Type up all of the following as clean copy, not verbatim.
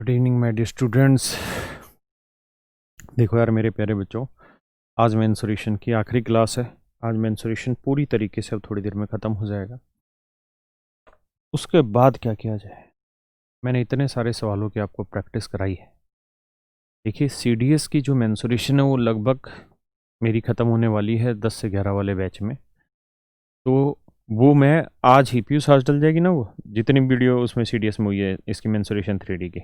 Good evening my dear students. देखो यार मेरे प्यारे बच्चों, आज मेंसुरेशन की आखिरी क्लास है। आज मेंसुरेशन पूरी तरीके से अब थोड़ी देर में ख़त्म हो जाएगा। उसके बाद क्या किया जाए? मैंने इतने सारे सवालों की आपको प्रैक्टिस कराई है। देखिए सीडीएस की जो मेंसुरेशन है वो लगभग मेरी ख़त्म होने वाली है 10 से 11 वाले बैच में। तो वो मैं आज ही पीयूष आज डल जाएगी ना, वो जितनी वीडियो उसमें सीडीएस में हुई है इसकी मेंसुरेशन 3D की,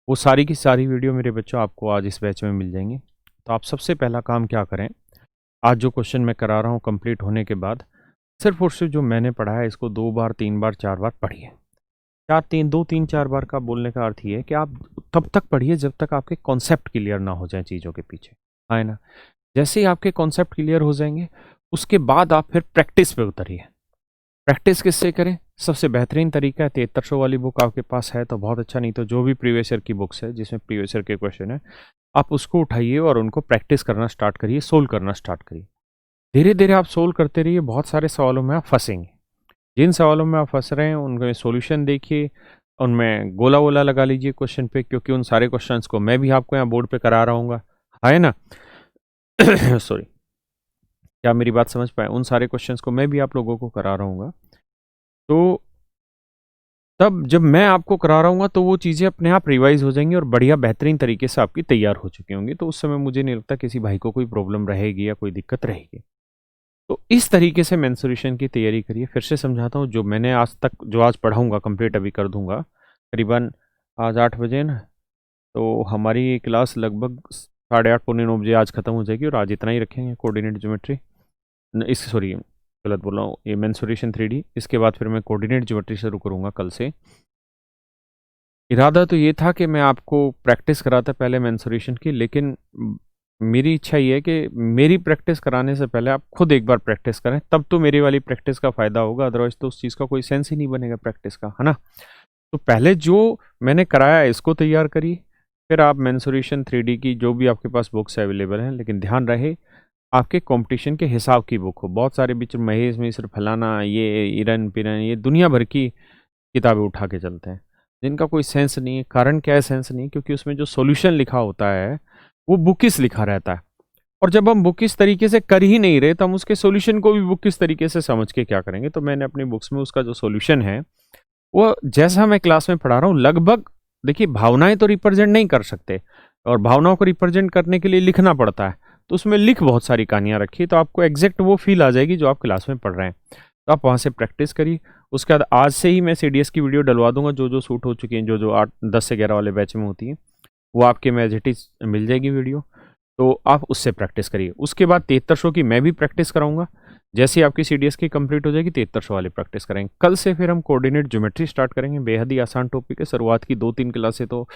वो सारी की सारी वीडियो मेरे बच्चों आपको आज इस बैच में मिल जाएंगी। तो आप सबसे पहला काम क्या करें, आज जो क्वेश्चन मैं करा रहा हूँ कंप्लीट होने के बाद सिर्फ और सिर्फ जो मैंने पढ़ा है इसको 2 बार 3 बार 4 बार पढ़िए। 4 बार का बोलने का अर्थ ये है कि आप तब तक पढ़िए जब तक आपके कॉन्सेप्ट क्लियर ना हो जाए चीज़ों के पीछे, है ना। जैसे ही आपके कॉन्सेप्ट क्लियर हो जाएंगे उसके बाद आप फिर प्रैक्टिस पे उतरिए। प्रैक्टिस किससे करें? सबसे बेहतरीन तरीका है 7300 वाली बुक आपके पास है तो बहुत अच्छा, नहीं तो जो भी प्रीवियस ईयर की बुक्स है जिसमें प्रीवियस ईयर के क्वेश्चन है आप उसको उठाइए और उनको प्रैक्टिस करना स्टार्ट करिए, सोल्व करना स्टार्ट करिए। धीरे धीरे आप सोल्व करते रहिए, बहुत सारे सवालों में आप फंसेंगे। जिन सवालों में आप फंस रहे हैं उनके सॉल्यूशन देखिए, उनमें गोला वोला लगा लीजिए क्वेश्चन पे, क्योंकि उन सारे क्वेश्चंस को मैं भी आपको यहाँ बोर्ड पे करा रहा हूँ, है ना। सॉरी, क्या मेरी बात समझ पाए? उन सारे क्वेश्चंस को मैं भी आप लोगों को करा रहा हूँ। तो तब जब मैं आपको करा रहा हूँ तो वो चीज़ें अपने आप रिवाइज हो जाएंगी और बढ़िया बेहतरीन तरीके से आपकी तैयार हो चुकी होंगी। तो उस समय मुझे नहीं लगता किसी भाई को कोई प्रॉब्लम रहेगी या कोई दिक्कत रहेगी। तो इस तरीके से मेंसुरेशन की तैयारी करिए। फिर से समझाता हूँ, जो मैंने आज तक जो आज पढ़ाऊँगा कंप्लीट अभी कर दूँगा। करीबन आज 8 बजे ना, तो हमारी क्लास लगभग 8:30 पौने 9 बजे आज ख़त्म हो जाएगी और आज इतना ही रखेंगे कोऑर्डिनेट ज्योमेट्री। इस सॉरी गलत बोल रहा हूँ, ये मेंसुरेशन 3D। इसके बाद फिर मैं कोऑर्डिनेट ज्योमेट्री शुरू करूँगा कल से। इरादा तो ये था कि मैं आपको प्रैक्टिस कराता पहले मेंसुरेशन की, लेकिन मेरी इच्छा ये है कि मेरी प्रैक्टिस कराने से पहले आप खुद एक बार प्रैक्टिस करें, तब तो मेरी वाली प्रैक्टिस का फ़ायदा होगा, अदरवाइज़ तो उस चीज़ का कोई सेंस ही नहीं बनेगा प्रैक्टिस का, है ना। तो पहले जो मैंने कराया है इसको तैयार करिए, फिर आप मेंसुरेशन 3D की जो भी आपके पास बुक्स अवेलेबल हैं, लेकिन ध्यान रहे आपके कंपटीशन के हिसाब की बुक हो। बहुत सारे बीच महेश मिश्र फलाना ये इरन पिरन ये दुनिया भर की किताबें उठा के चलते हैं जिनका कोई सेंस नहीं है। कारण क्या है सेंस नहीं? क्योंकि उसमें जो सॉल्यूशन लिखा होता है वो बुकिस लिखा रहता है, और जब हम बुक इस तरीके से कर ही नहीं रहे तो हम उसके सॉल्यूशन को भी बुक इस तरीके से समझ के क्या करेंगे। तो मैंने अपनी बुक्स में उसका जो सॉल्यूशन है वो जैसा मैं क्लास में पढ़ा रहा हूँ लगभग, देखिए भावनाएं तो रिप्रेजेंट नहीं कर सकते और भावनाओं को रिप्रेजेंट करने के लिए लिखना पड़ता है, तो उसमें लिख बहुत सारी कहानियाँ रखी, तो आपको एग्जैक्ट वो फील आ जाएगी जो आप क्लास में पढ़ रहे हैं। तो आप वहाँ से प्रैक्टिस करिए। उसके बाद आज से ही मैं सीडीएस की वीडियो डलवा दूंगा, जो जो शूट हो चुकी हैं, जो जो 8 10 से 11 वाले बैच में होती हैं वो आपके में एज इट इज मिल जाएगी वीडियो, तो आप उससे प्रैक्टिस करिए। उसके बाद 7300 की मैं भी प्रैक्टिस कराऊंगा। जैसे ही आपकी सीडीएस की कंप्लीट हो जाएगी 7300 वाली प्रैक्टिस करेंगे। कल से फिर हम कोऑर्डिनेट ज्योमेट्री स्टार्ट करेंगे। बेहद ही आसान टॉपिक है, शुरुआत की 2-3 क्लासें तो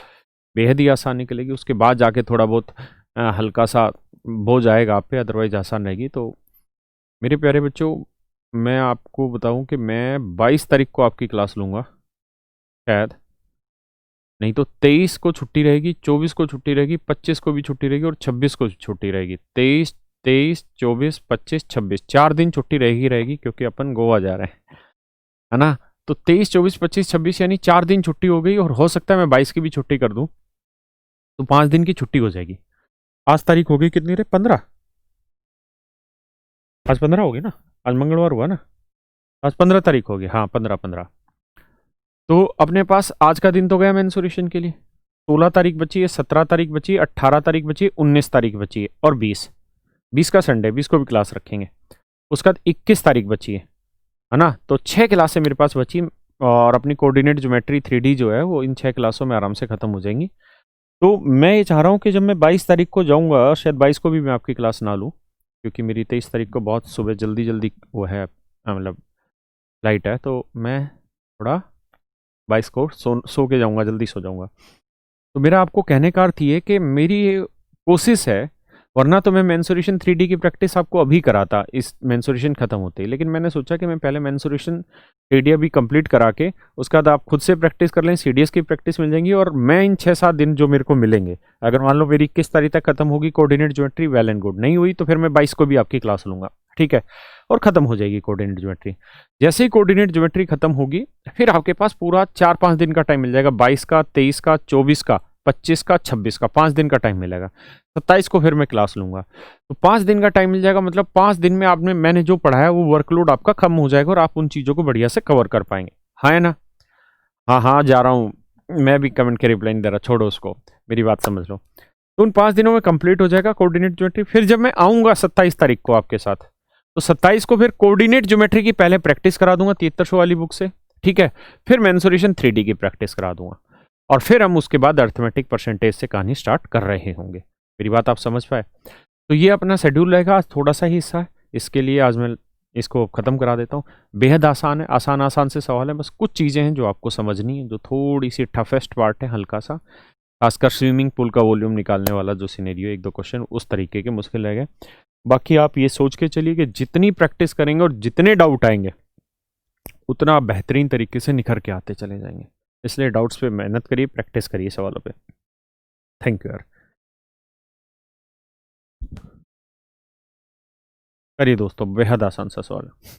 बेहद ही आसान निकलेगी, उसके बाद जाके थोड़ा बहुत हल्का सा बोझ आएगा आप पे, अदरवाइज आसान रहेगी। तो मेरे प्यारे बच्चों, मैं आपको बताऊं कि मैं 22 तारीख को आपकी क्लास लूँगा शायद, नहीं तो 23 को छुट्टी रहेगी, 24 को छुट्टी रहेगी, 25 को भी छुट्टी रहेगी और 26 को छुट्टी रहेगी। 23, 24, 25, 26 4 दिन छुट्टी रहेगी क्योंकि अपन गोवा जा रहे हैं, है ना। तो 23, 24, 25, 26 यानी 4 दिन छुट्टी हो गई, और हो सकता है मैं 22 की भी छुट्टी कर दूं, तो 5 दिन की छुट्टी हो जाएगी। आज तारीख हो गई कितनी रे? 15। आज 15 हो गई ना, आज मंगलवार हुआ ना, आज 15 तारीख हो गई। हाँ 15। तो अपने पास आज का दिन तो गया मेंसुरेशन के लिए। 16 तारीख बची है, 17 तारीख बची है, 18 तारीख बची है, 19 तारीख बची है और 20 का संडे, 20 को भी क्लास रखेंगे। उसके बाद 21 तारीख बची है ना। तो 6 क्लासें मेरे पास बची, और अपनी कोऑर्डिनेट ज्योमेट्री 3D जो है वो इन 6 क्लासों में आराम से ख़त्म हो जाएंगी। तो मैं ये चाह रहा हूँ कि जब मैं 22 तारीख को जाऊँगा, शायद 22 को भी मैं आपकी क्लास ना लूँ, क्योंकि मेरी 23 तारीख को बहुत सुबह जल्दी वो है, मतलब फ्लाइट है, तो मैं थोड़ा 22 को सो के जाऊँगा, जल्दी सो जाऊँगा। तो मेरा आपको कहने का अर्थ ये कि मेरी कोशिश है, वरना तो मैं मेंसुरेशन 3D की प्रैक्टिस आपको अभी कराता इस मेंसुरेशन खत्म होते ही, लेकिन मैंने सोचा कि मैं पहले मेंसुरेशन 3D अभी कंप्लीट करा के उसके बाद आप खुद से प्रैक्टिस कर लें, सीडीएस की प्रैक्टिस मिल जाएंगी, और मैं इन 6-7 दिन जो मेरे को मिलेंगे, अगर मान लो मेरी 21 तारीख तक खत्म होगी coordinate geometry, well and good, नहीं हुई तो फिर मैं 22 को भी आपकी क्लास लूँगा, ठीक है, और खत्म हो जाएगी कोऑर्डिनेट ज्योमेट्री। जैसे ही कोऑर्डिनेट ज्योमेट्री खत्म होगी, फिर आपके पास पूरा 4-5 दिन का टाइम मिल जाएगा, 22 का, 23 का, 24 का, 25 का, 26 का, 5 दिन का टाइम मिलेगा। 27 को फिर मैं क्लास लूंगा, तो 5 दिन का टाइम मिल जाएगा। मतलब 5 दिन में आपने मैंने जो पढ़ाया वो वर्कलोड आपका कम हो जाएगा और आप उन चीजों को बढ़िया से कवर कर पाएंगे। हाँ है ना? हाँ हाँ, जा रहा हूँ। मैं भी कमेंट के रिप्लाई नहीं दे रहा, छोड़ो उसको, मेरी बात समझ लो। तो उन 5 दिनों में कंप्लीट हो जाएगा कोऑर्डिनेट ज्योमेट्री। फिर जब मैं आऊंगा 27 तारीख को आपके साथ, तो 27 को फिर कोऑर्डिनेट ज्योमेट्री की पहले प्रैक्टिस करा दूंगा 7300 वाली बुक से, ठीक है। फिर मेंसुरेशन 3D की प्रैक्टिस करा दूंगा, और फिर हम उसके बाद अर्थमेटिक परसेंटेज से कहानी स्टार्ट कर रहे होंगे। मेरी बात आप समझ पाए? तो ये अपना शेड्यूल रहेगा। आज थोड़ा सा ही हिस्सा है, इसके लिए आज मैं इसको खत्म करा देता हूँ। बेहद आसान है, आसान आसान से सवाल है, बस कुछ चीज़ें हैं जो आपको समझनी है, जो थोड़ी सी टफेस्ट पार्ट है, हल्का सा। खासकर स्विमिंग पूल का वॉल्यूम निकालने वाला जो सिनेरियो, 1-2 क्वेश्चन उस तरीके के मुश्किल रह गए। बाकी आप ये सोच के चलिए कि जितनी प्रैक्टिस करेंगे और जितने डाउट आएंगे, उतना आप बेहतरीन तरीके से निखर के आते चले जाएंगे। इसलिए डाउट्स पे मेहनत करिए, प्रैक्टिस करिए सवालों पे। थैंक यू यार। करिए दोस्तों, बेहद आसान सा सवाल है।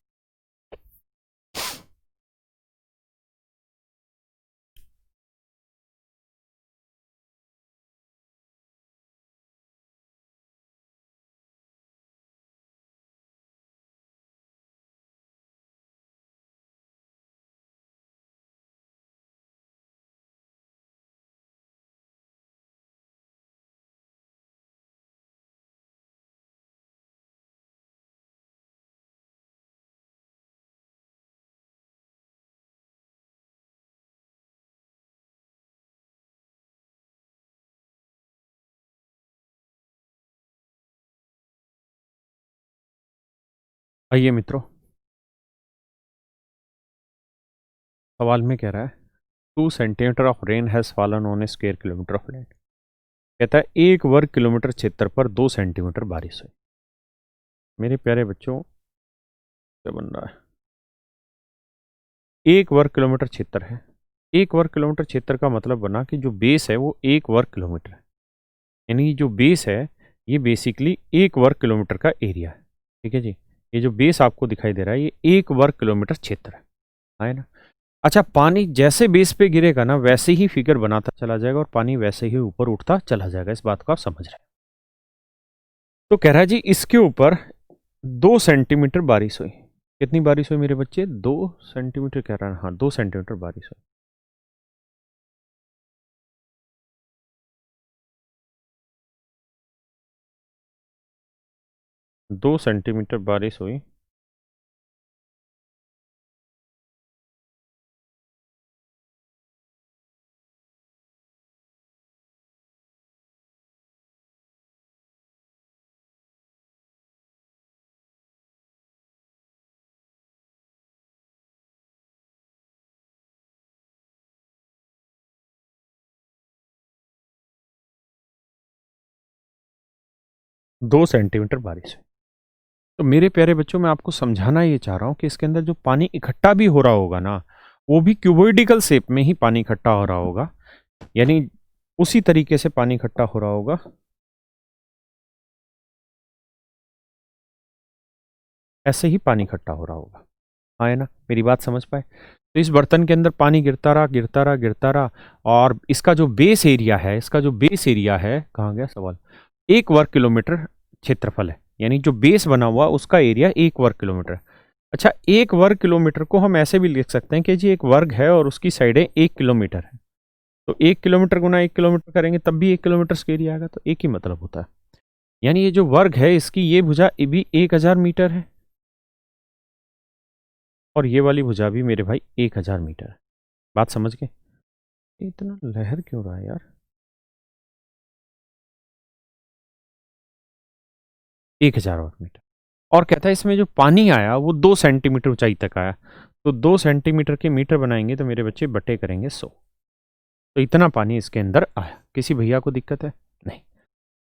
आइए मित्रों, सवाल में कह रहा है 2 centimetre of rain has fallen on A square kilometre of land. कहता है 1 वर्ग किलोमीटर क्षेत्र पर 2 सेंटीमीटर बारिश हुई। मेरे प्यारे बच्चों, क्या बन रहा है? 1 वर्ग किलोमीटर क्षेत्र है। 1 वर्ग किलोमीटर क्षेत्र का मतलब बना कि जो बेस है वो 1 वर्ग किलोमीटर है। यानी जो बेस है, ये बेसिकली 1 वर्ग किलोमीटर का एरिया है। ठीक है जी, ये जो बेस आपको दिखाई दे रहा है, ये 1 वर्ग किलोमीटर क्षेत्र है ना? अच्छा, पानी जैसे बेस पे गिरेगा ना, वैसे ही फिगर बनाता चला जाएगा और पानी वैसे ही ऊपर उठता चला जाएगा। इस बात को आप समझ रहे हैं? तो कह रहा है जी, इसके ऊपर 2 सेंटीमीटर बारिश हुई। कितनी बारिश हुई मेरे बच्चे? 2 सेंटीमीटर कह रहा है, हाँ 2 सेंटीमीटर बारिश हुई। 2 सेंटीमीटर बारिश हुई। 2 सेंटीमीटर बारिश हुई। तो मेरे प्यारे बच्चों, मैं आपको समझाना ये चाह रहा हूँ कि इसके अंदर जो पानी इकट्ठा भी हो रहा होगा ना, वो भी क्यूबोइडिकल शेप में ही पानी इकट्ठा हो रहा होगा। यानी उसी तरीके से पानी इकट्ठा हो रहा होगा, ऐसे ही पानी इकट्ठा हो रहा होगा। हाँ है ना? मेरी बात समझ पाए? तो इस बर्तन के अंदर पानी गिरता रहा, गिरता रहा, गिरता रहा, और इसका जो बेस एरिया है, इसका जो बेस एरिया है, कहाँ गया सवाल? 1 वर्ग किलोमीटर क्षेत्रफल है। यानी जो बेस बना हुआ उसका एरिया 1 वर्ग किलोमीटर। अच्छा, 1 वर्ग किलोमीटर को हम ऐसे भी लिख सकते हैं कि जी एक वर्ग है और उसकी साइडें 1 किलोमीटर है। तो 1 किलोमीटर गुना 1 किलोमीटर करेंगे तब भी 1 किलोमीटर का एरिया आएगा, तो एक ही मतलब होता है। यानी ये जो वर्ग है, इसकी ये भुजा ये भी 1000 मीटर है, और ये वाली भुजा भी मेरे भाई 1000 मीटर है। बात समझ गए? इतना लहर क्यों रहा है यार? 1000 वर्ग मीटर। और कहता है इसमें जो पानी आया वो 2 सेंटीमीटर ऊंचाई तक आया। तो 2 सेंटीमीटर के मीटर बनाएंगे तो मेरे बच्चे बटे करेंगे 100। तो इतना पानी इसके अंदर आया। किसी भैया को दिक्कत है? नहीं।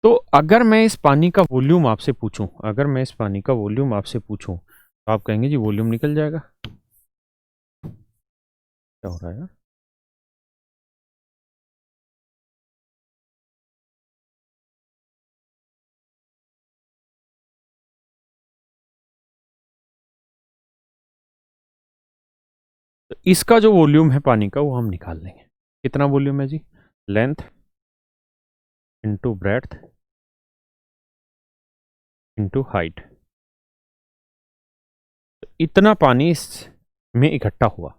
तो अगर मैं इस पानी का वॉल्यूम आपसे पूछूं, अगर मैं इस पानी का वॉल्यूम आपसे पूछूं, तो आप कहेंगे जी वॉल्यूम निकल जाएगा। क्या हो रहा है यार? इसका जो वॉल्यूम है पानी का वो हम निकाल लेंगे। कितना वॉल्यूम है जी? Length into breadth into height. इतना पानी इसमें इकट्ठा हुआ।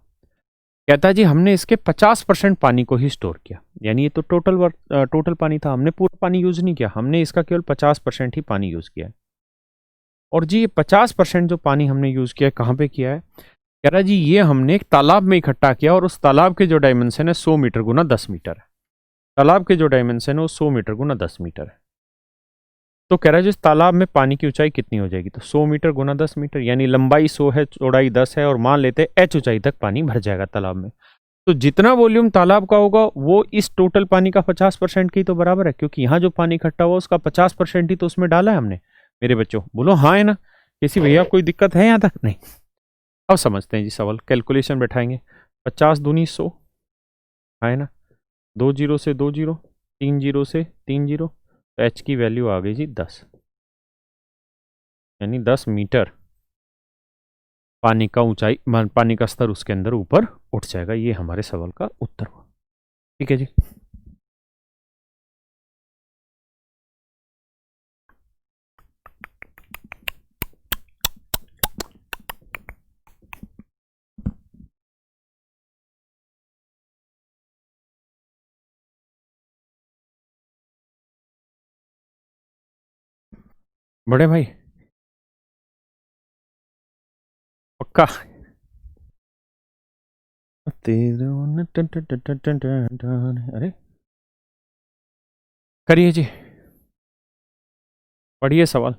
कहता है जी हमने इसके 50% पानी को ही स्टोर किया, यानी ये तो टोटल पानी था, हमने पूरा पानी यूज नहीं किया, हमने इसका केवल 50% ही पानी यूज किया है। और जी ये 50% जो पानी हमने यूज किया है कहाँ पे किया है? कह रहा है जी ये हमने एक तालाब में इकट्ठा किया और उस तालाब के जो डायमेंशन है 100 मीटर गुना 10 मीटर है। तालाब के जो डायमेंशन है वो 100 मीटर गुना 10 मीटर है। तो कह रहा है जिस तालाब में पानी की ऊंचाई कितनी हो जाएगी? तो 100 मीटर गुना 10 मीटर, यानी लंबाई 100 है, चौड़ाई 10 है, और मान लेते हैं h ऊंचाई तक पानी भर जाएगा तालाब में। तो जितना वॉल्यूम तालाब का होगा वो इस टोटल पानी का 50% की तो बराबर है, क्योंकि यहाँ जो पानी इकट्ठा हुआ उसका 50% ही तो उसमें डाला है हमने। मेरे बच्चों बोलो हाँ है ना? किसी भैया कोई दिक्कत है यहाँ तक? नहीं। अब समझते हैं जी सवाल, कैलकुलेशन बैठाएंगे। 50 दूनी 100 है ना, 2 जीरो से 2 जीरो, 3 जीरो से 3 जीरो, तो एच की वैल्यू आ गई जी 10, यानी 10 मीटर पानी का ऊंचाई, पानी का स्तर उसके अंदर ऊपर उठ जाएगा। ये हमारे सवाल का उत्तर हुआ। ठीक है जी। बड़े भाई पक्का? अरे करिए जी, पढ़िए सवाल।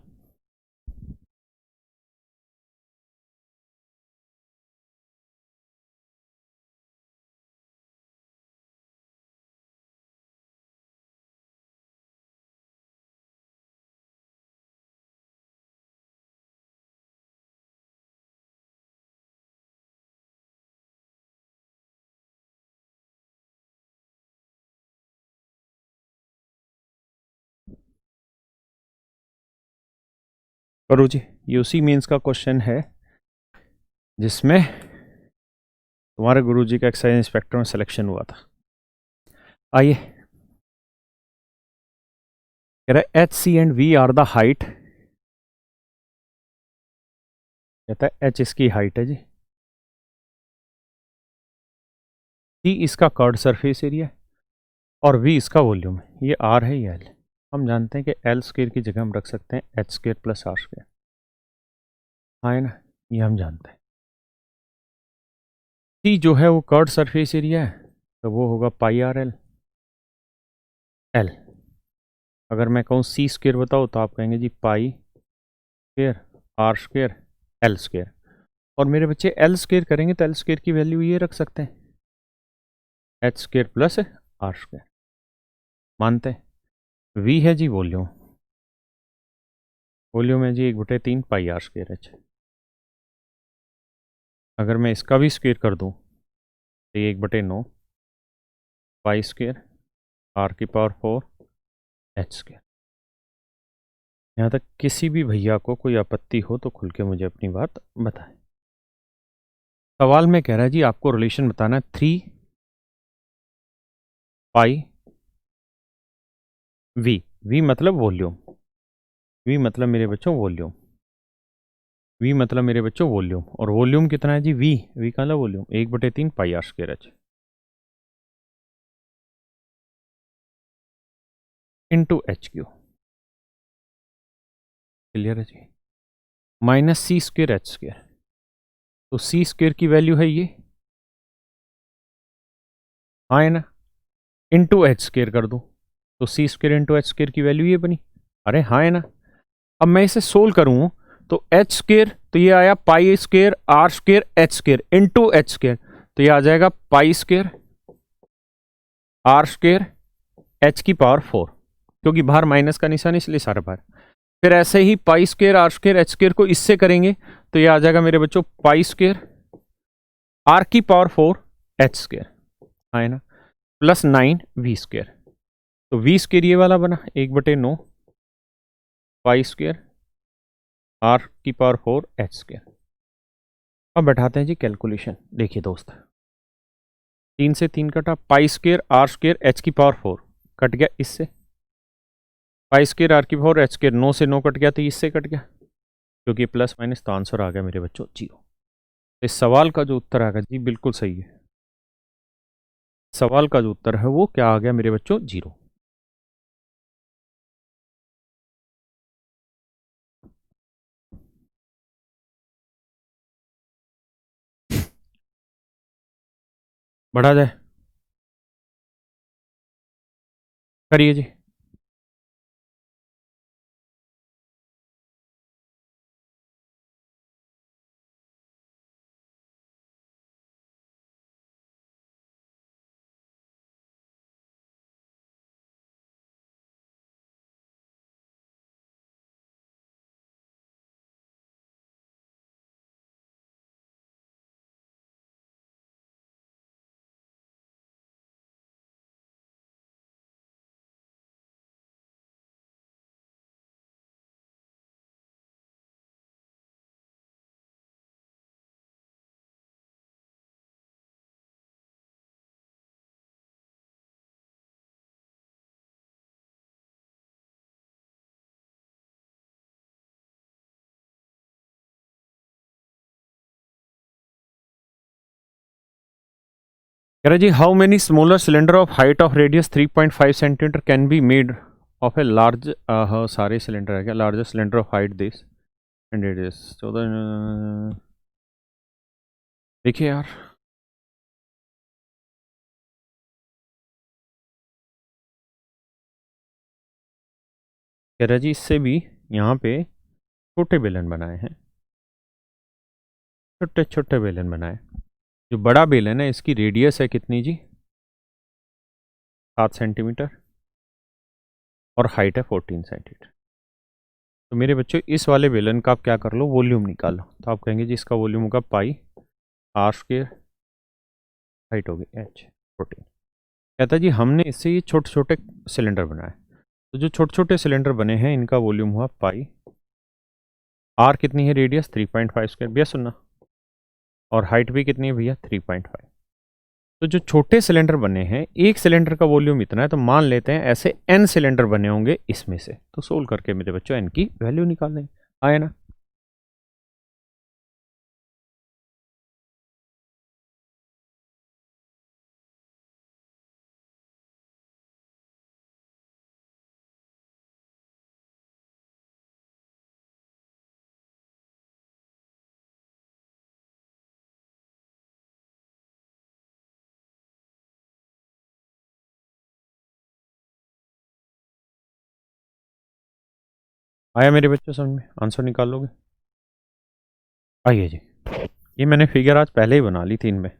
करो जी, यूसी मेंस का क्वेश्चन है जिसमें तुम्हारे गुरुजी का एक्साइज इंस्पेक्टर में सिलेक्शन हुआ था। आइए, कह रहा है H C and we are the height, कहता है एच इसकी हाइट है जी, सी इसका कर्ड सरफेस एरिया है, और वी इसका वॉल्यूम है। ये आर है, ये एल। हम जानते हैं कि एल स्क्वायर की जगह हम रख सकते हैं H square plus R square, हाँ है ना, ये हम जानते हैं। सी जो है वो कर्ड सरफेस एरिया है, तो वो होगा पाई आर एल। एल अगर मैं कहूँ सी स्क्वायर बताओ तो आप कहेंगे जी pi square are square L square. और मेरे बच्चे एल स्क्वायर करेंगे तो एल स्क्वायर की वैल्यू ये रख सकते हैं H square plus R square. मानते हैं। वी है जी वॉल्यूम, वॉल्यूम है जी 1/3 पाई आर स्क्वायर एच। अगर मैं इसका भी स्क्वायर कर दूं तो ये 1/9 पाई स्क्वायर आर की पावर 4 एच स्क्वायर। यहाँ तक किसी भी भैया को कोई आपत्ति हो तो खुल के मुझे अपनी बात बताएं। सवाल में कह रहा है जी आपको रिलेशन बताना है 3 पाई वी। वी मतलब वॉल्यूम, वी मतलब मेरे बच्चों वॉल्यूम, वी मतलब मेरे बच्चों वॉल्यूम। और वॉल्यूम कितना है जी? वी का मतलब volume 1/3 pi R square H into H Q. Clear है जी? Minus C square H square, तो सी स्क्वायर की वैल्यू है ये, हाँ है ना, इंटू एच स्क्वायर कर दूं तो C square into H square की वैल्यू ये बनी। अरे हाँ है ना। अब मैं इसे सोल्व करूं तो एच स्क्वायर, तो ये आया pi square are square H square into H square, तो ये आ जाएगा pi square are square H की पावर 4, क्योंकि बाहर माइनस का निशान इसलिए सारा बाहर। फिर ऐसे ही pi square are square H square को इससे करेंगे तो ये आ जाएगा मेरे बच्चों पाई स्क्वायर आर की पावर 4 एच स्क्वायर, है ना, प्लस 9 वी स्क्वायर। तो वी स्क्वायर ये वाला बना 1/9 पाई स्क्वायर आर की पावर 4 एच स्क्वायर। अब बैठाते हैं जी कैलकुलेशन। देखिए दोस्त, 3 से 3 कटा, पाई स्क्वेयर आर स्क्वेयर एच की पावर 4 कट गया इससे, पाई स्क्वेयर आर की पावर एच स्क्वेयर 9 से 9 कट गया तो इससे कट गया, क्योंकि प्लस माइनस तो आंसर आ गया मेरे बच्चों 0। इस सवाल का जो उत्तर आएगा जी बिल्कुल सही है, सवाल का जो उत्तर है वो क्या आ गया मेरे बच्चों 0। बढ़ा जाए, करिए जी। कह रहे जी how many smaller cylinder of height of radius 3.5 centimetre can be made of a large, सारे सिलेंडर है क्या, largest cylinder of height this and radius 14। देखिए यार, कह रहा जी इससे भी यहाँ पे छोटे बेलन बनाए हैं, छोटे छोटे बेलन बनाए। जो बड़ा बेलन है इसकी रेडियस है कितनी जी, 7 सेंटीमीटर, और हाइट है 14 सेंटीमीटर। तो मेरे बच्चों इस वाले बेलन का आप क्या कर लो, वॉल्यूम निकालो, तो आप कहेंगे जी इसका वॉल्यूम होगा पाई आर स्क्वेयर, हाइट होगी एच 14। कहता है जी हमने इससे ये छोटे छोटे सिलेंडर बनाए, तो जो छोटे छोटे सिलेंडर बने हैं इनका वॉल्यूम हुआ पाई, आर कितनी है रेडियस 3.5 स्क्वायर, भैया सुनना, और हाइट भी कितनी है भैया 3.5। तो जो छोटे सिलेंडर बने हैं, एक सिलेंडर का वॉल्यूम इतना है, तो मान लेते हैं ऐसे n सिलेंडर बने होंगे इसमें से, तो सोल्व करके मेरे बच्चों n की वैल्यू निकाल लें, आया ना। आया मेरे बच्चों समझ में, आंसर निकाल लोगे। आइए जी, ये मैंने फिगर आज पहले ही बना ली थी इनमें।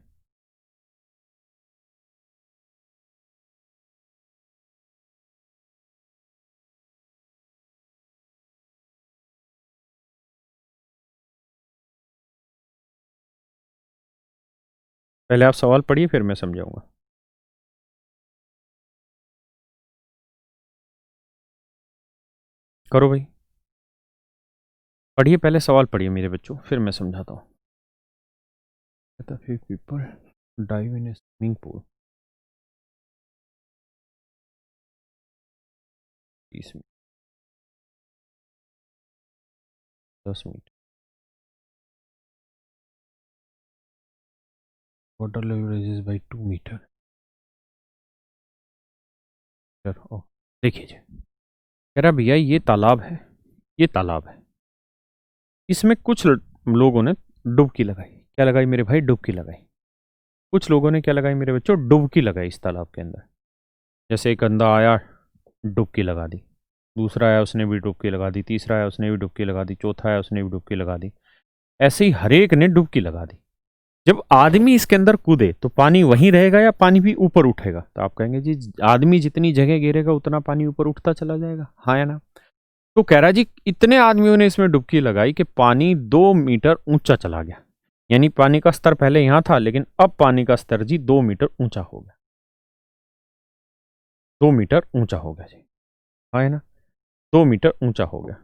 पहले आप सवाल पढ़िए फिर मैं समझाऊंगा। करो भाई, पढ़िए, पहले सवाल पढ़िए मेरे बच्चों, फिर मैं समझाता हूँ। People dive in a swimming pool, 30 minute, 10 minute, water level raises by 2 metre. देखिए जी, कह रहा भैया ये तालाब है, ये तालाब है, इसमें कुछ लोगों ने डुबकी लगाई, क्या लगाई मेरे भाई, डुबकी लगाई। कुछ लोगों ने क्या लगाई मेरे बच्चों, डुबकी लगाई इस तालाब के अंदर। जैसे एक बंदा आया, डुबकी लगा दी, दूसरा आया उसने भी डुबकी लगा दी, तीसरा आया उसने भी डुबकी लगा दी, चौथा आया उसने भी डुबकी लगा दी, ऐसे ही हर एक ने डुबकी लगा दी। जब आदमी इसके अंदर कूदे तो पानी वहीं रहेगा या पानी भी ऊपर उठेगा, तो आप कहेंगे जी आदमी जितनी जगह गिरेगा उतना पानी ऊपर उठता चला जाएगा, हाँ या ना। तो कह रहा जी इतने आदमियों ने इसमें डुबकी लगाई कि पानी 2 मीटर ऊंचा चला गया, यानी पानी का स्तर पहले यहां था लेकिन अब पानी का स्तर जी 2 मीटर ऊंचा हो गया, 2 मीटर ऊंचा हो गया जी, हाँ है ना, 2 मीटर ऊंचा हो गया।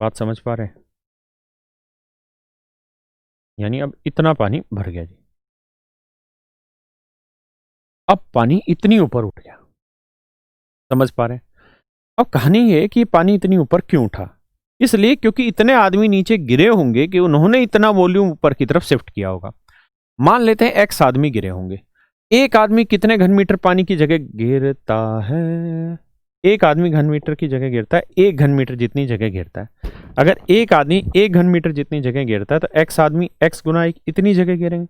बात समझ पा रहे हैं, यानी अब इतना पानी भर गया जी। अब पानी इतनी ऊपर उठ गया। समझ पा रहे हैं? अब कहानी ये है कि पानी इतनी ऊपर क्यों उठा। इसलिए क्योंकि इतने आदमी नीचे गिरे होंगे कि उन्होंने इतना वॉल्यूम ऊपर की तरफ शिफ्ट किया होगा। मान लेते हैं एक्स आदमी गिरे होंगे। एक आदमी कितने घन मीटर पानी की जगह गिरता है? एक आदमी घन मीटर की जगह गिरता है, 1 घन मीटर जितनी जगह गिरता है। अगर एक आदमी 1 घन मीटर जितनी जगह गिरता है तो एक्स आदमी एक्स गुना इतनी जगह गिरेंगे।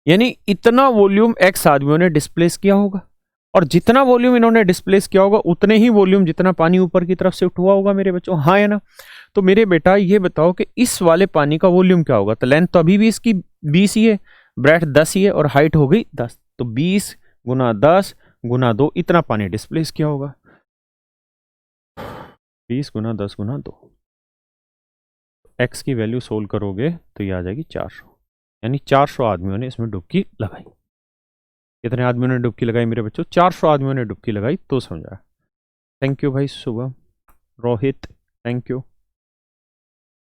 यानी इतना वॉल्यूम एक्स आदमियों ने डिस्प्लेस किया होगा, और जितना वॉल्यूम इन्होंने डिस्प्लेस किया होगा उतने ही वॉल्यूम जितना पानी ऊपर की तरफ शिफ्ट हुआ होगा मेरे बच्चों। हाँ है ना? तो मेरे बेटा ये बताओ कि इस वाले पानी का वॉल्यूम क्या होगा। तो लेंथ तो अभी भी इसकी 20 ही है, ब्रेथ 10 ही है, और हाइट हो गई 10। तो 20 गुना 10 गुना 2 इतना पानी डिस्प्लेस किया होगा। 20 गुना 10 गुना 2, एक्स की वैल्यू सोल्व करोगे तो ये आ जाएगी 400। यानी 400 आदमियों ने इसमें डुबकी लगाई। कितने आदमियों ने डुबकी लगाई मेरे बच्चों? 400 आदमियों ने डुबकी लगाई। तो समझा? थैंक यू भाई शुभम, रोहित, थैंक यू।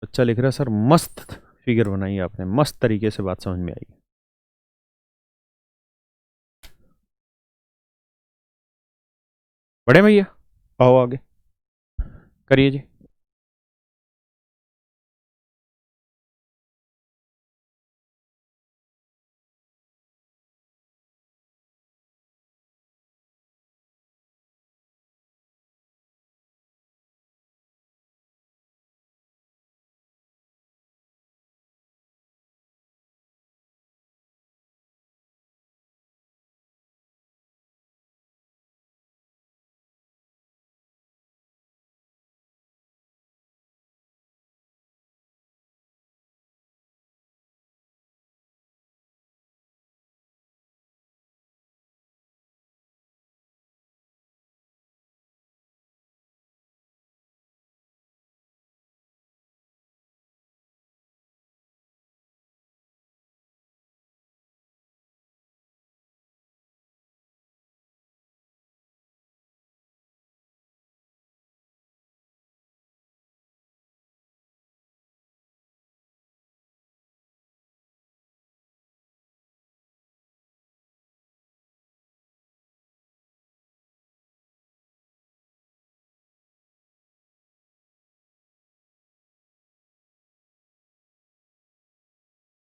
अच्छा लिख रहा है सर, मस्त फिगर बनाई आपने, मस्त तरीके से बात समझ में आई। बड़े भैया आओ आगे करिए जी।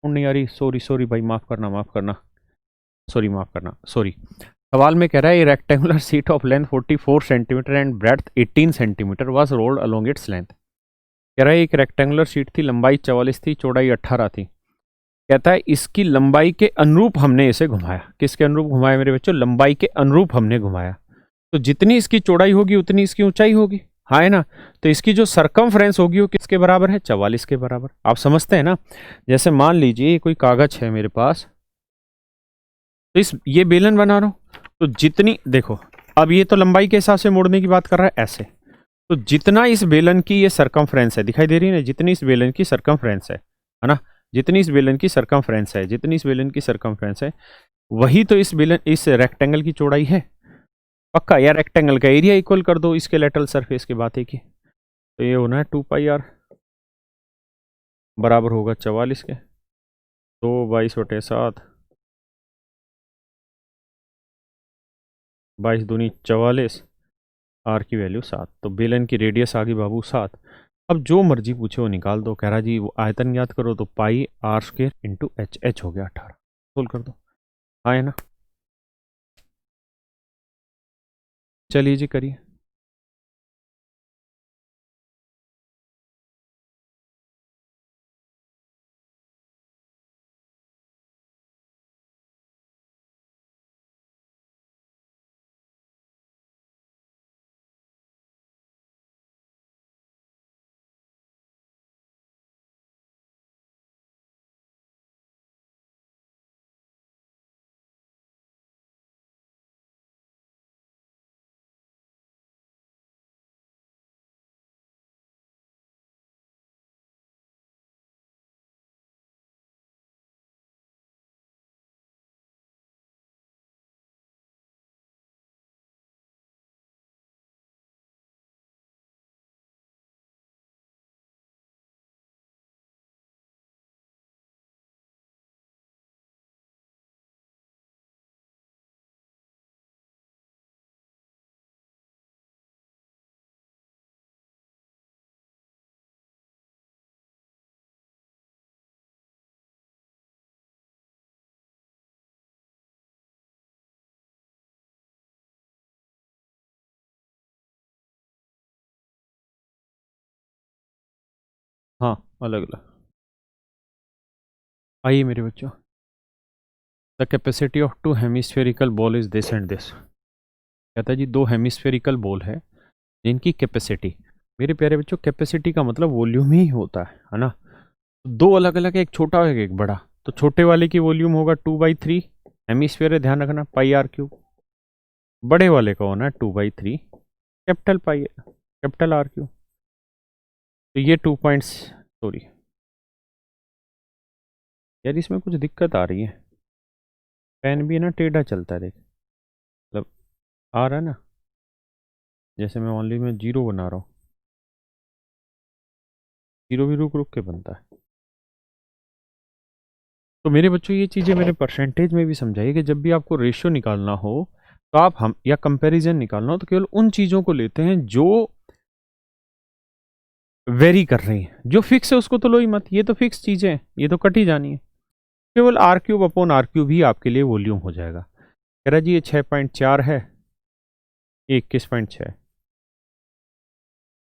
नहीं आ रही, सॉरी सॉरी भाई, माफ करना माफ करना, सॉरी माफ करना, सॉरी। सवाल में कह रहा है rectangular seat of length 44 centimetre and breadth 18 centimetre was rolled along its length. कह रहा है एक रेक्टेंगुलर सीट थी, लंबाई 44 थी, चौड़ाई 18 थी। कहता है इसकी लंबाई के अनुरूप हमने इसे घुमाया। किसके अनुरूप घुमाया मेरे बच्चों? लंबाई के अनुरूप हमने घुमाया। तो जितनी इसकी चौड़ाई होगी उतनी इसकी ऊंचाई होगी। हाँ है ना? तो इसकी जो सरकमफ्रेंस होगी वो किसके बराबर है? 44 के बराबर। आप समझते हैं ना? जैसे मान लीजिए कोई कागज है मेरे पास, तो इस ये बेलन बना रहा हूं, तो जितनी देखो, अब ये तो लंबाई के हिसाब से मोड़ने की बात कर रहा है ऐसे। तो जितना इस बेलन की ये सरकमफ्रेंस है, दिखाई दे रही है ना? जितनी इस बेलन की सरकमफ्रेंस है ना? जितनी इस बेलन की सरकमफ्रेंस है, जितनी इस बेलन की सरकमफ्रेंस है, वही तो इस बेलन इस रेक्टेंगल की चौड़ाई है। पक्का यार? रेक्टेंगल का एरिया इक्वल कर दो इसके लेटरल सरफेस की, बात है कि तो ये होना है 2 पाई आर बराबर होगा 44 के। 2 22/7, 22 दूनी 44, आर की वैल्यू 7। तो बेलन की रेडियस आ गई बाबू 7। अब जो मर्जी पूछे वो निकाल दो। कह रहा जी वो आयतन याद करो, तो pi r square into h, h हो गया 18। सोल्व कर दो। हाँ है ना? चलिए जी करिए। अलग अलग। आइए मेरे बच्चों, the capacity of to hemispherical ball is this and this. कहता है जी दो हेमिस्फेरिकल बॉल है जिनकी कैपेसिटी, मेरे प्यारे बच्चों कैपेसिटी का मतलब वॉल्यूम ही होता है ना। दो अलग अलग, एक छोटा और एक बड़ा, तो छोटे वाले की वॉल्यूम होगा 2/3 हेमिस्फेयर है, ध्यान रखना, पाई आर क्यूब। बड़े वाले का होना है 2/3 कैपिटल पाई, कैपिटल आर क्यूब। तो ये 2 पॉइंट्स, सॉरी यार इसमें कुछ दिक्कत आ रही है, पेन भी है ना टेढ़ा चलता है, देख मतलब आ रहा है ना, जैसे मैं ओनली में जीरो बना रहा हूँ, जीरो भी रुक रुक के बनता है। तो मेरे बच्चों ये चीज़ें मैंने परसेंटेज में भी समझाई कि जब भी आपको रेशियो निकालना हो तो आप हम या कंपैरिजन निकालना हो तो केवल उन चीज़ों को लेते हैं जो वेरी कर रही हैं, जो फिक्स है उसको तो लो ही मत, ये तो फिक्स चीज़ें हैं, ये तो कट ही जानी है। केवल r cube upon r cube ही आपके लिए वॉल्यूम हो जाएगा। कह रहा जी ये 6.4 है, ये 21.6,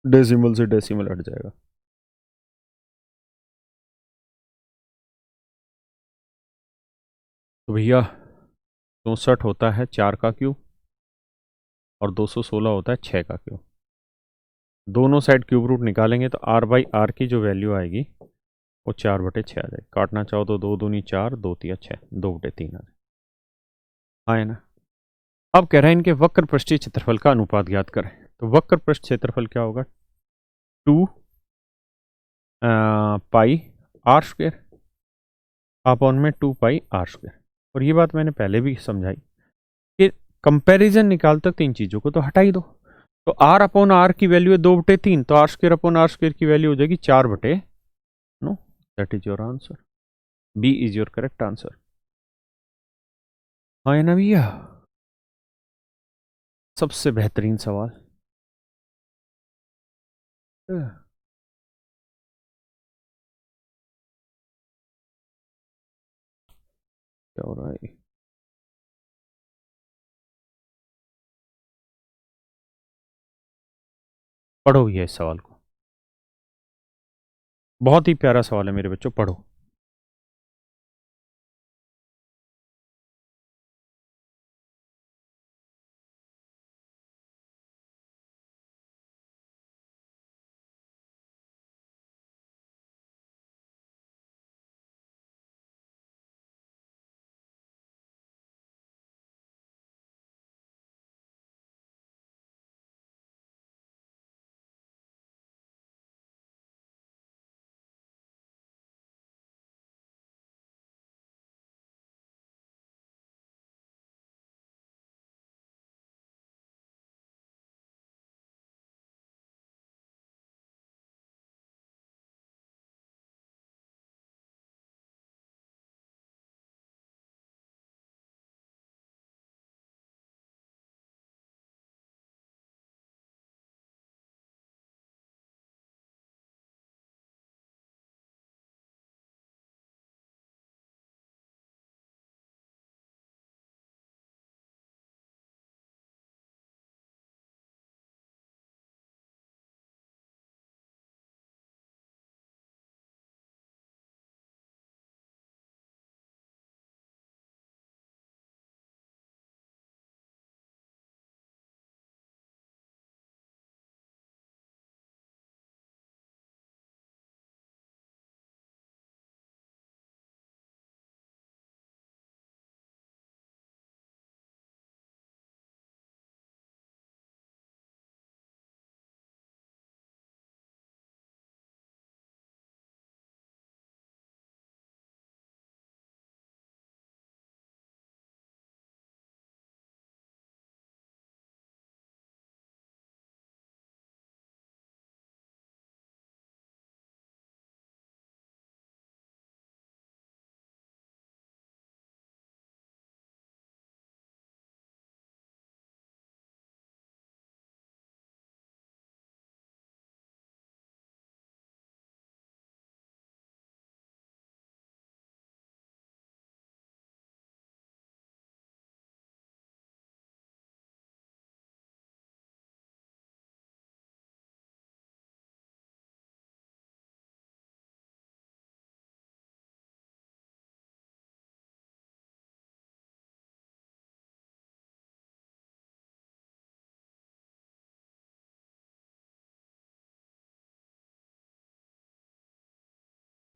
डेसिमल से डेसिमल हट जाएगा। तो भैया 64 होता है 4 का क्यूब और 216 होता है 6 का क्यूब। दोनों साइड क्यूब रूट निकालेंगे तो आर बाई आर की जो वैल्यू आएगी वो 4/6 आ जाएगी। काटना चाहो तो 2 दूनी 4, 2 तिया 6, 2/3 आ जाए। हाँ है ना। अब कह रहे हैं इनके वक्र पृष्ठीय क्षेत्रफल का अनुपात ज्ञात करें। तो वक्र पृष्ठ क्षेत्रफल क्या होगा, 2 पाई आर स्क्वेयर अपॉन में 2 पाई आर स्क्वेयर। और ये बात मैंने पहले भी समझाई कि कंपैरिजन निकालते वक्त इन चीज़ों को तो हटा ही दो। तो आर अपॉन आर की वैल्यू है 2/3, तो R square upon R square की वैल्यू हो जाएगी 4/9। That is your answer, B is your correct answer. हाँ ना भैया, सबसे बेहतरीन सवाल। क्या हो रहा है, पढ़ो भैया इस सवाल को, बहुत ही प्यारा सवाल है मेरे बच्चों, पढ़ो।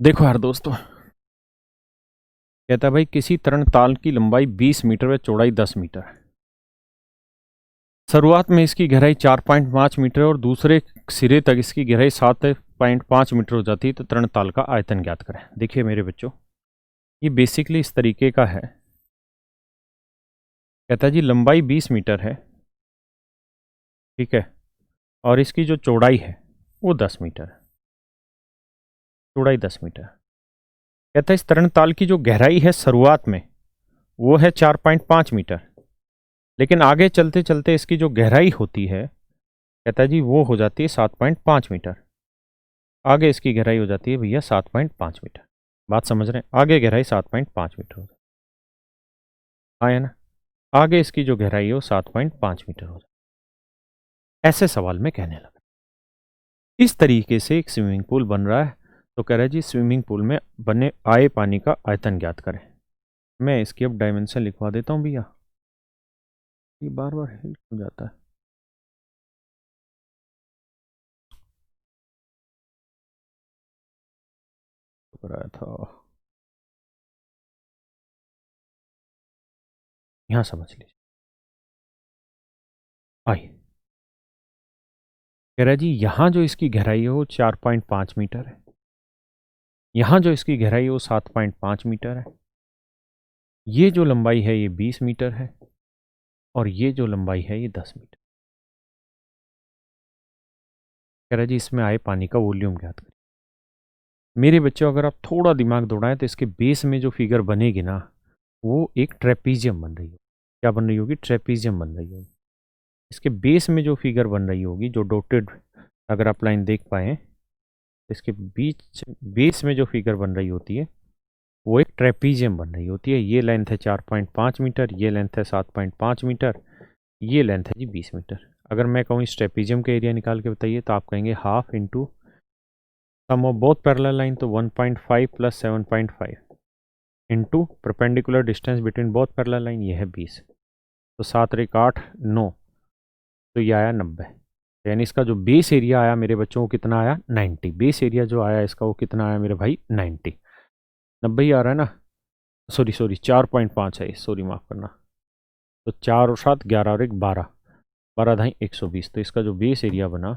देखो यार दोस्तों, कहता है भाई किसी तरणताल की लंबाई 20 मीटर व चौड़ाई 10 मीटर है। शुरुआत में इसकी गहराई 4.5 मीटर और दूसरे सिरे तक इसकी गहराई 7.5 मीटर हो जाती है, तो तरणताल का आयतन ज्ञात करें। देखिए मेरे बच्चों, ये बेसिकली इस तरीके का है। कहता है जी लंबाई 20 मीटर है, ठीक है, और इसकी जो चौड़ाई है वो 10 मीटर है, चौड़ाई 10 मीटर। कहता है इस तरणताल की जो गहराई है शुरुआत में वो है 4.5 मीटर, लेकिन आगे चलते चलते इसकी जो गहराई होती है, कहता है जी वो हो जाती है 7.5 मीटर। आगे इसकी गहराई हो जाती है भैया 7.5 मीटर। बात समझ रहे हैं? आगे गहराई 7.5 मीटर हो जाती है, हाँ है ना। आगे इसकी जो गहराई है वो 7.5 मीटर हो जाती है। ऐसे सवाल में कहने लगा इस तरीके से एक स्विमिंग पूल बन रहा है, तो कह रहा है जी स्विमिंग पूल में बने आए पानी का आयतन ज्ञात करें। मैं इसकी अब डायमेंशन लिखवा देता हूँ भैया, ये बार बार हिल हो जाता है। तो कराया था, यहाँ समझ लीजिए। आइए, कह रहा है जी यहाँ जो इसकी गहराई है वो 4.5 मीटर है, यहाँ जो इसकी गहराई है वो 7.5 मीटर है, ये जो लंबाई है ये 20 मीटर है, और ये जो लंबाई है ये 10 मीटर। कह रहा है जी इसमें आए पानी का वॉल्यूम ज्ञात करें। मेरे बच्चों, अगर आप थोड़ा दिमाग दौड़ाएं तो इसके बेस में जो फिगर बनेगी ना, वो एक ट्रेपीजियम बन रही होगी। क्या बन रही होगी? ट्रेपीजियम बन रही होगी। इसके बेस में जो फिगर बन रही होगी, जो डॉटेड अगर आप लाइन देख पाए, इसके बीच बेस में जो फिगर बन रही होती है वो एक ट्रेपीजियम बन रही होती है। ये लेंथ है 4.5 मीटर, ये लेंथ है 7.5 मीटर, ये लेंथ है जी 20 मीटर। अगर मैं कहूँ इस ट्रेपीजियम का एरिया निकाल के बताइए, तो आप कहेंगे half into sum of both parallel line, तो 1.5 plus 7.5 into perpendicular distance between both parallel line, ये है 20। तो 7 और 1 8 9, तो ये आया 90। यानी इसका जो बेस एरिया आया मेरे बच्चों को कितना आया? 90। बेस एरिया जो आया इसका वो कितना आया मेरे भाई? 90। 90 ही आ रहा है ना, सॉरी 4.5 है, सॉरी माफ़ करना। तो 4 और 7 11 और 1 12, 12 ढाई 120। तो इसका जो बेस एरिया बना,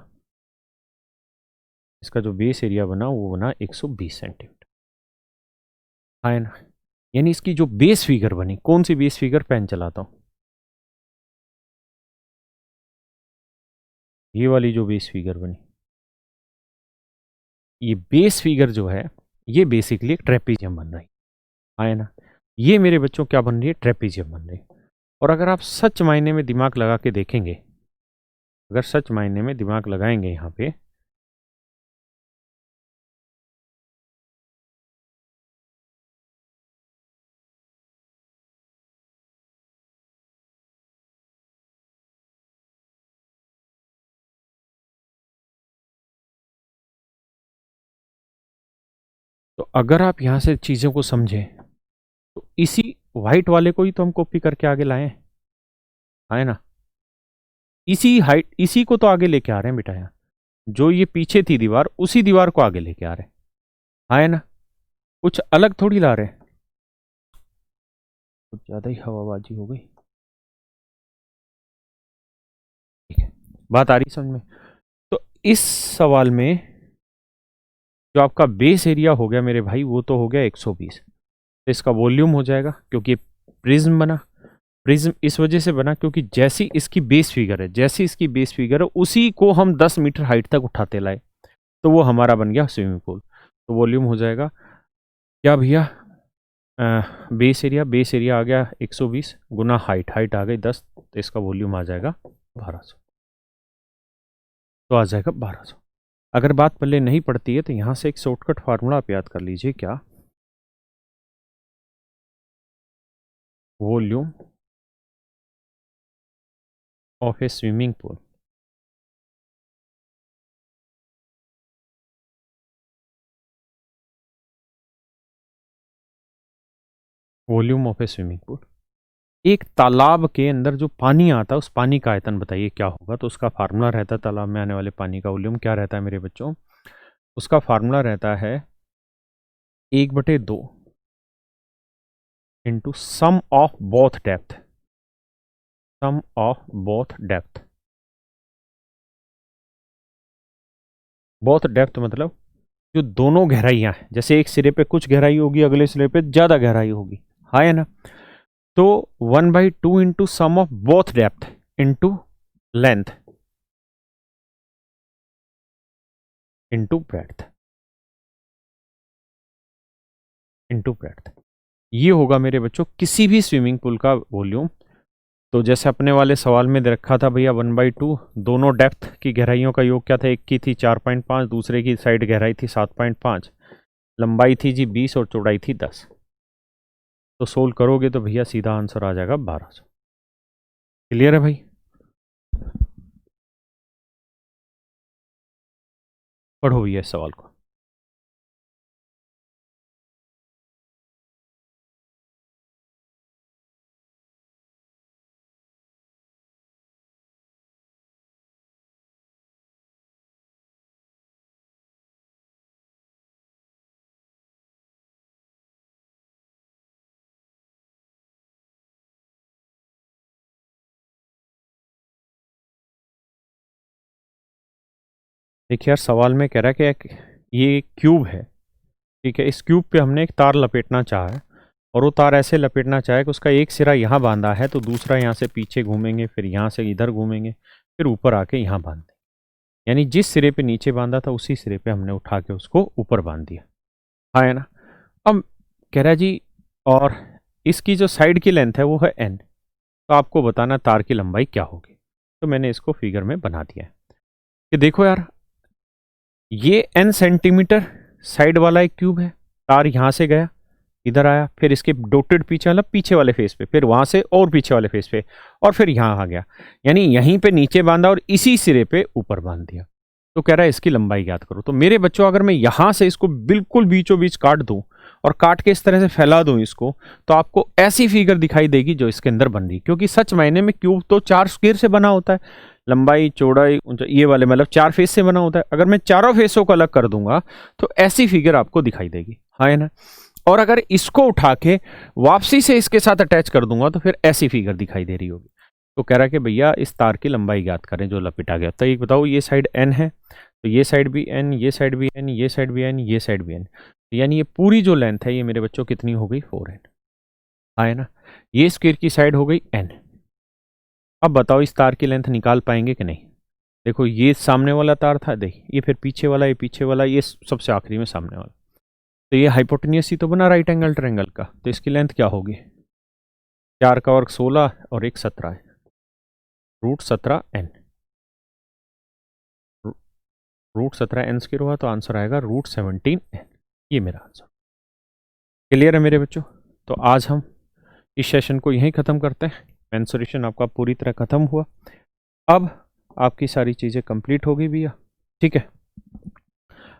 इसका जो बेस एरिया बना वो बना 120 सेंटीमीटर, है ना। यानी इसकी जो बेस फिगर बनी, कौन सी बेस फिगर? पेन चलाता हूँ, ये वाली जो बेस फिगर बनी, ये बेस फिगर जो है ये बेसिकली एक ट्रेपीजियम बन रही है ना। ये मेरे बच्चों क्या बन रही है? ट्रेपीजियम बन रही है। और अगर आप सच मायने में दिमाग लगा के देखेंगे, अगर सच मायने में दिमाग लगाएंगे यहाँ पे, तो अगर आप यहाँ से चीज़ों को समझें, तो इसी वाइट वाले को ही तो हम कॉपी करके आगे लाए हैं, है ना। इसी हाइट, इसी को तो आगे लेके आ रहे हैं बेटा। यहाँ जो ये पीछे थी दीवार, उसी दीवार को आगे लेके आ रहे हैं, है ना। कुछ अलग थोड़ी ला रहे हैं। कुछ ज़्यादा ही हवाबाजी हो गई, ठीक है, बात आ रही समझ में। तो इस सवाल में जो आपका बेस एरिया हो गया मेरे भाई, वो तो हो गया 120। तो इसका वॉल्यूम हो जाएगा, क्योंकि प्रिज्म बना। प्रिज्म इस वजह से बना क्योंकि जैसी इसकी बेस फिगर है, जैसी इसकी बेस फिगर है उसी को हम 10 मीटर हाइट तक उठाते लाए, तो वो हमारा बन गया स्विमिंग पूल। तो वॉल्यूम हो जाएगा क्या भैया? बेस एरिया आ गया 120 गुना हाइट, हाइट आ गई 10, तो इसका वॉल्यूम आ जाएगा 1200। तो आ जाएगा 1200। अगर बात पल्ले नहीं पड़ती है तो यहाँ से एक शॉर्टकट फार्मूला आप याद कर लीजिए। क्या? Volume of A swimming pool, volume of A swimming pool, एक तालाब के अंदर जो पानी आता है उस पानी का आयतन बताइए क्या होगा। तो उसका फार्मूला रहता है, तालाब में आने वाले पानी का वॉल्यूम क्या रहता है मेरे बच्चों? उसका फार्मूला रहता है 1/2 into sum of both depth, sum of both depth. Both depth मतलब जो दोनों गहराइयां हैं, जैसे एक सिरे पे कुछ गहराई होगी, अगले सिरे पे ज्यादा गहराई होगी, हाँ है ना। तो 1/2 into sum of both depth into length into breadth, into breadth. ये होगा मेरे बच्चों किसी भी स्विमिंग पूल का वॉल्यूम। तो जैसे अपने वाले सवाल में दे रखा था भैया 1/2, दोनों डेप्थ की गहराइयों का योग क्या था, एक की थी 4.5, दूसरे की साइड गहराई थी 7.5, लंबाई थी जी 20 और चौड़ाई थी 10। तो सोल्व करोगे तो भैया सीधा आंसर आ जाएगा 1200। क्लियर है भाई? पढ़ो भैया इस सवाल को। देखिए यार, सवाल में कह रहा है कि एक ये क्यूब है, ठीक है। इस क्यूब पे हमने एक तार लपेटना चाहा है, और वो तार ऐसे लपेटना चाहे कि उसका एक सिरा यहाँ बांधा है तो दूसरा यहाँ से पीछे घूमेंगे, फिर यहाँ से इधर घूमेंगे, फिर ऊपर आके यहाँ बांध देंगे। यानी जिस सिरे पे नीचे बांधा था उसी सिरे पे हमने उठा के उसको ऊपर बांध दिया, हाँ है ना। अब कह रहा है जी, और इसकी जो साइड की लेंथ है वो है n, तो आपको बताना तार की लंबाई क्या होगी। तो मैंने इसको फिगर में बना दिया है कि देखो यार, ये n सेंटीमीटर साइड वाला एक क्यूब है, तार यहाँ से गया, इधर आया, फिर इसके डॉटेड पीछे वाला पीछे वाले फेस पे, फिर वहां से और पीछे वाले फेस पे, और फिर यहाँ आ गया। यानी यहीं पे नीचे बांधा और इसी सिरे पे ऊपर बांध दिया। तो कह रहा है इसकी लंबाई ज्ञात करो। तो मेरे बच्चों, अगर मैं यहां से इसको बिल्कुल बीचों बीच काट दूं और काट के इस तरह से फैला दूं इसको, तो आपको ऐसी फिगर दिखाई देगी जो इसके अंदर बन रही। क्योंकि सच मायने में क्यूब तो 4 स्क्वायर से बना होता है, लंबाई चौड़ाई ये वाले मतलब 4 फेस से बना होता है। अगर मैं चारों फेसों को अलग कर दूंगा तो ऐसी फिगर आपको दिखाई देगी, हाँ है ना। और अगर इसको उठा के वापसी से इसके साथ अटैच कर दूंगा तो फिर ऐसी फिगर दिखाई दे रही होगी। तो कह रहा है कि भैया इस तार की लंबाई ज्ञात करें जो लपेटा गया। तो एक बताओ, ये साइड n है, तो ये साइड भी n, ये साइड भी n, ये साइड भी n, ये साइड भी n, यानी ये पूरी जो लेंथ है ये मेरे बच्चों कितनी हो गई, 4n, हाँ है ना। ये स्क्वायर की साइड हो गई n। अब बताओ इस तार की लेंथ निकाल पाएंगे कि नहीं। देखो ये सामने वाला तार था, देख ये फिर पीछे वाला, ये पीछे वाला, ये सबसे आखिरी में सामने वाला। तो ये हाइपोटेन्यूस ही तो बना राइट एंगल ट्रायंगल का। तो इसकी लेंथ क्या होगी, 4 का वर्ग 16 और 1 17 है, √17n, √17n स्क्वायर हुआ तो आंसर आएगा √17n। ये मेरा आंसर। क्लियर है मेरे बच्चों? तो आज हम इस सेशन को यहीं ख़त्म करते हैं। मेंसुरेशन आपका पूरी तरह ख़त्म हुआ। अब आपकी सारी चीज़ें कंप्लीट हो गई भैया, ठीक है।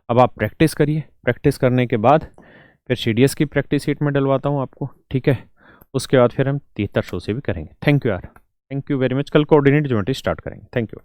अब आप प्रैक्टिस करिए, प्रैक्टिस करने के बाद फिर CDS की प्रैक्टिस शीट में डलवाता हूँ आपको, ठीक है। उसके बाद फिर हम 7300 से भी करेंगे। थैंक यू यार, थैंक यू वेरी मच। कल कोऑर्डिनेट ज्योमेट्री स्टार्ट करेंगे। Thank you.